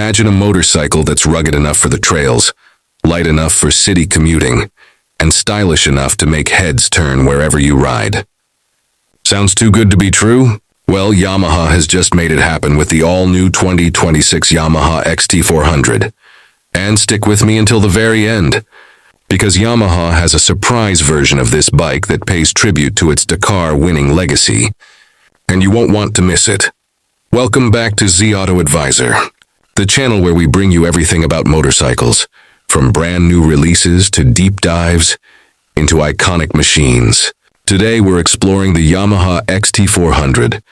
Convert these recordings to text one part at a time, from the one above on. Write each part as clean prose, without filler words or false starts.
Imagine a motorcycle that's rugged enough for the trails, light enough for city commuting, and stylish enough to make heads turn wherever you ride. Sounds too good to be true? Well, Yamaha has just made it happen with the all-new 2026 Yamaha XT400. And stick with me until the very end, because Yamaha has a surprise version of this bike that pays tribute to its Dakar-winning legacy, and you won't want to miss it. Welcome back to Z Auto Advisor, the channel where we bring you everything about motorcycles, from brand new releases to deep dives into iconic machines. Today we're exploring the Yamaha XT400,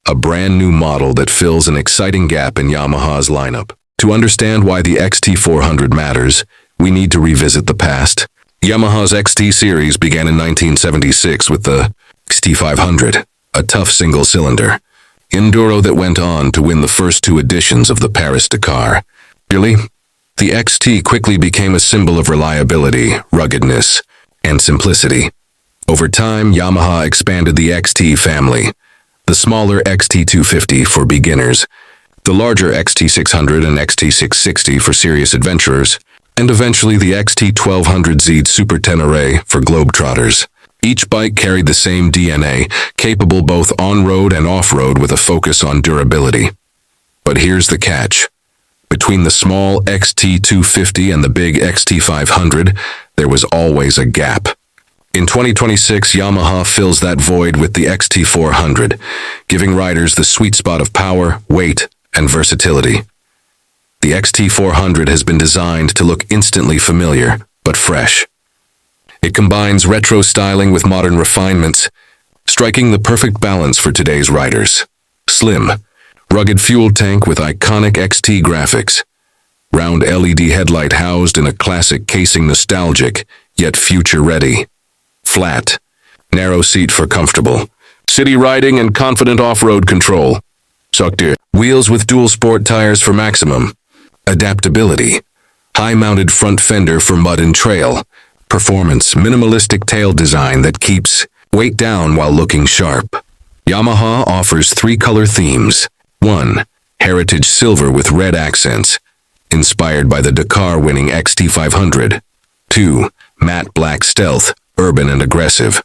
a brand new model that fills an exciting gap in Yamaha's lineup. To understand why the XT400 matters, we need to revisit the past. Yamaha's XT series began in 1976 with the XT500, a tough single-cylinder Enduro that went on to win the first two editions of the Paris Dakar. Really? The XT quickly became a symbol of reliability, ruggedness, and simplicity. Over time, Yamaha expanded the XT family, the smaller XT250 for beginners, the larger XT600 and XT660 for serious adventurers, and eventually the XT1200Z Super Tenere for globetrotters. Each bike carried the same DNA, capable both on-road and off-road with a focus on durability. But here's the catch. Between the small XT250 and the big XT500, there was always a gap. In 2026, Yamaha fills that void with the XT400, giving riders the sweet spot of power, weight, and versatility. The XT400 has been designed to look instantly familiar, but fresh. It combines retro styling with modern refinements, striking the perfect balance for today's riders. Slim, rugged fuel tank with iconic XT graphics. Round LED headlight housed in a classic casing, nostalgic, yet future-ready. Flat, narrow seat for comfortable city riding and confident off-road control. Sokdir. Wheels with dual sport tires for maximum adaptability. High-mounted front fender for mud and trail. Performance, minimalistic tail design that keeps weight down while looking sharp. Yamaha offers 3 color themes. 1. Heritage silver with red accents, inspired by the Dakar-winning XT500. 2. Matte black stealth, urban and aggressive.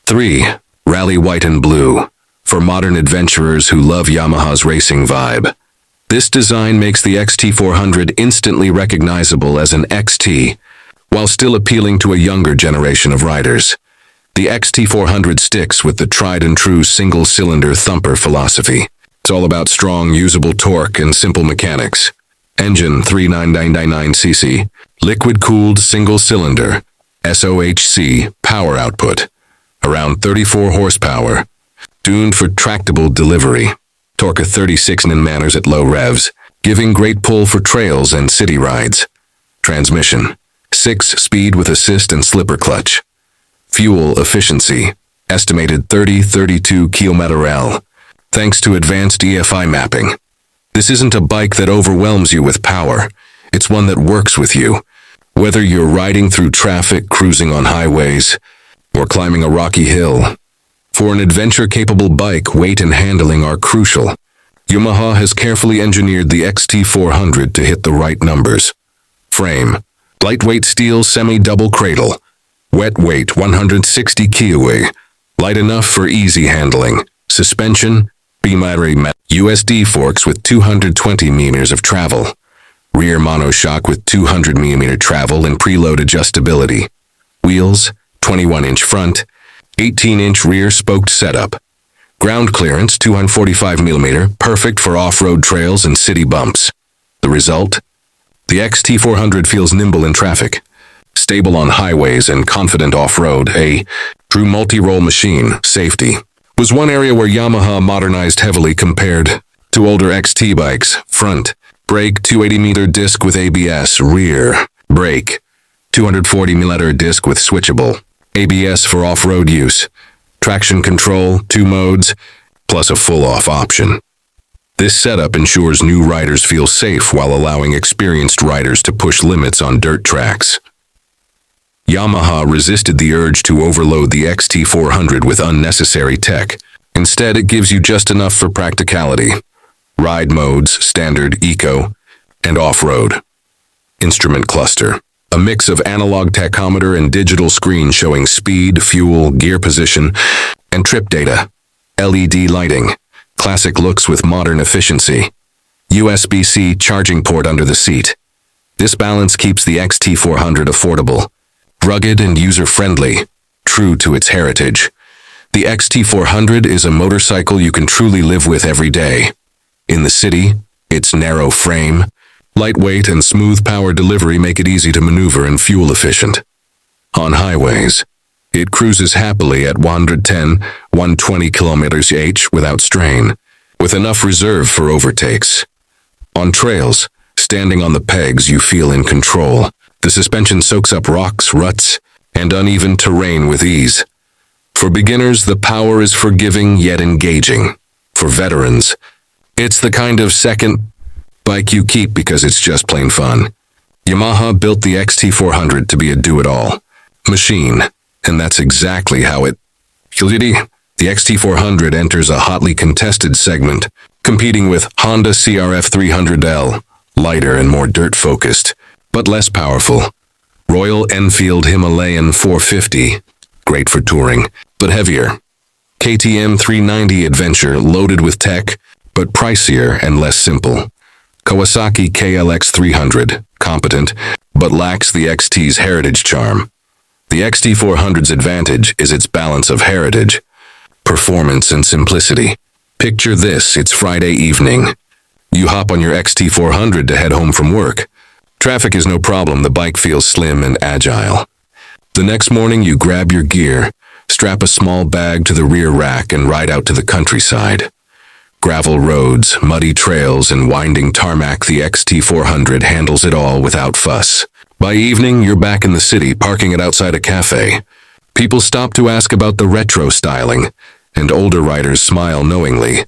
3. Rally white and blue, for modern adventurers who love Yamaha's racing vibe. This design makes the XT400 instantly recognizable as an XT, while still appealing to a younger generation of riders. The XT400 sticks with the tried-and-true single-cylinder thumper philosophy. It's all about strong, usable torque and simple mechanics. Engine 39999cc, liquid-cooled single-cylinder, SOHC, power output, around 34 horsepower, tuned for tractable delivery. Torque of 36 Nm at low revs, giving great pull for trails and city rides. Transmission, 6-speed with assist and slipper clutch. Fuel efficiency, estimated 30-32 km/h, thanks to advanced EFI mapping. This isn't a bike that overwhelms you with power. It's one that works with you. Whether you're riding through traffic, cruising on highways, or climbing a rocky hill. For an adventure-capable bike, weight and handling are crucial. Yamaha has carefully engineered the XT400 to hit the right numbers. Frame, lightweight steel semi-double cradle. Wet weight 160 kg, light enough for easy handling. Suspension, USD forks with 220 mm of travel. Rear monoshock with 200 mm travel and preload adjustability. Wheels, 21-inch front, 18-inch rear spoked setup. Ground clearance, 245 mm, perfect for off-road trails and city bumps. The result? The XT400 feels nimble in traffic, stable on highways and confident off-road. A true multi-role machine. Safety was one area where Yamaha modernized heavily compared to older XT bikes. Front brake, 280mm disc with ABS. Rear brake, 240mm disc with switchable ABS for off-road use. Traction control, 2 modes, plus a full-off option. This setup ensures new riders feel safe while allowing experienced riders to push limits on dirt tracks. Yamaha resisted the urge to overload the XT400 with unnecessary tech. Instead, it gives you just enough for practicality. Ride modes, standard, eco, and off-road. Instrument cluster. A mix of analog tachometer and digital screen showing speed, fuel, gear position, and trip data. LED lighting. Classic looks with modern efficiency. USB-C charging port under the seat. This balance keeps the XT400 affordable, rugged and user-friendly, true to its heritage. The XT400 is a motorcycle you can truly live with every day. In the city, its narrow frame, lightweight and smooth power delivery make it easy to maneuver and fuel efficient. On highways, it cruises happily at 110-120 km/h without strain, with enough reserve for overtakes. On trails, standing on the pegs, you feel in control. The suspension soaks up rocks, ruts, and uneven terrain with ease. For beginners, the power is forgiving yet engaging. For veterans, it's the kind of second bike you keep because it's just plain fun. Yamaha built the XT400 to be a do-it-all machine, and that's exactly how it is. The XT400 enters a hotly contested segment, competing with Honda CRF 300L, lighter and more dirt-focused, but less powerful. Royal Enfield Himalayan 450, great for touring, but heavier. KTM 390 Adventure, loaded with tech, but pricier and less simple. Kawasaki KLX 300, competent, but lacks the XT's heritage charm. The XT400's advantage is its balance of heritage, performance, and simplicity. Picture this, it's Friday evening. You hop on your XT400 to head home from work. Traffic is no problem, the bike feels slim and agile. The next morning you grab your gear, strap a small bag to the rear rack and ride out to the countryside. Gravel roads, muddy trails, and winding tarmac, the XT400 handles it all without fuss. By evening, you're back in the city, parking it outside a cafe. People stop to ask about the retro styling, and older riders smile knowingly.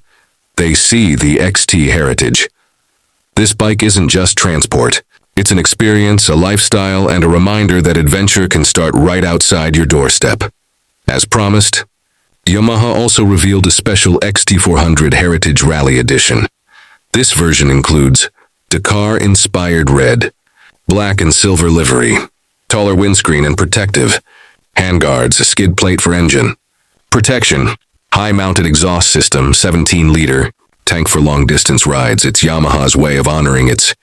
They see the XT heritage. This bike isn't just transport. It's an experience, a lifestyle, and a reminder that adventure can start right outside your doorstep. As promised, Yamaha also revealed a special XT400 Heritage Rally Edition. This version includes Dakar-inspired red, black and silver livery, taller windscreen and protective, handguards, a skid plate for engine, protection, high-mounted exhaust system, 17-liter, tank for long-distance rides. It's Yamaha's way of honoring its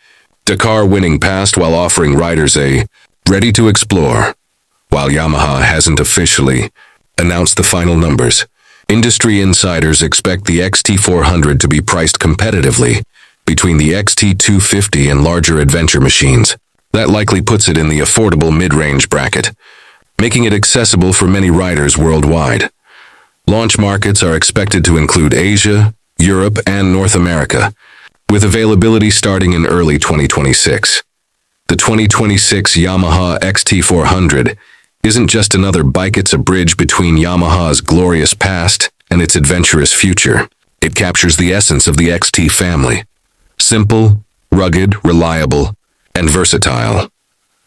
Dakar winning past while offering riders a ready to explore. While Yamaha hasn't officially announced the final numbers, industry insiders expect the XT400 to be priced competitively between the XT250 and larger adventure machines. That likely puts it in the affordable mid-range bracket, making it accessible for many riders worldwide. Launch markets are expected to include Asia, Europe, and North America, with availability starting in early 2026. The 2026 Yamaha XT400 isn't just another bike, it's a bridge between Yamaha's glorious past and its adventurous future. It captures the essence of the XT family. Simple, rugged, reliable, and versatile.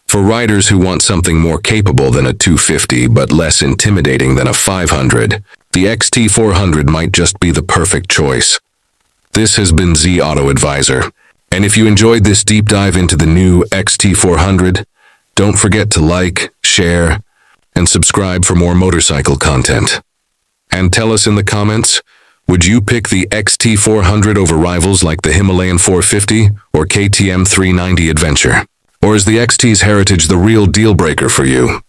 For riders who want something more capable than a 250 but less intimidating than a 500, the XT400 might just be the perfect choice. This has been Z Auto Advisor, and if you enjoyed this deep dive into the new XT400, don't forget to like, share, and subscribe for more motorcycle content. And tell us in the comments, would you pick the XT400 over rivals like the Himalayan 450 or KTM 390 Adventure? Or is the XT's heritage the real deal breaker for you?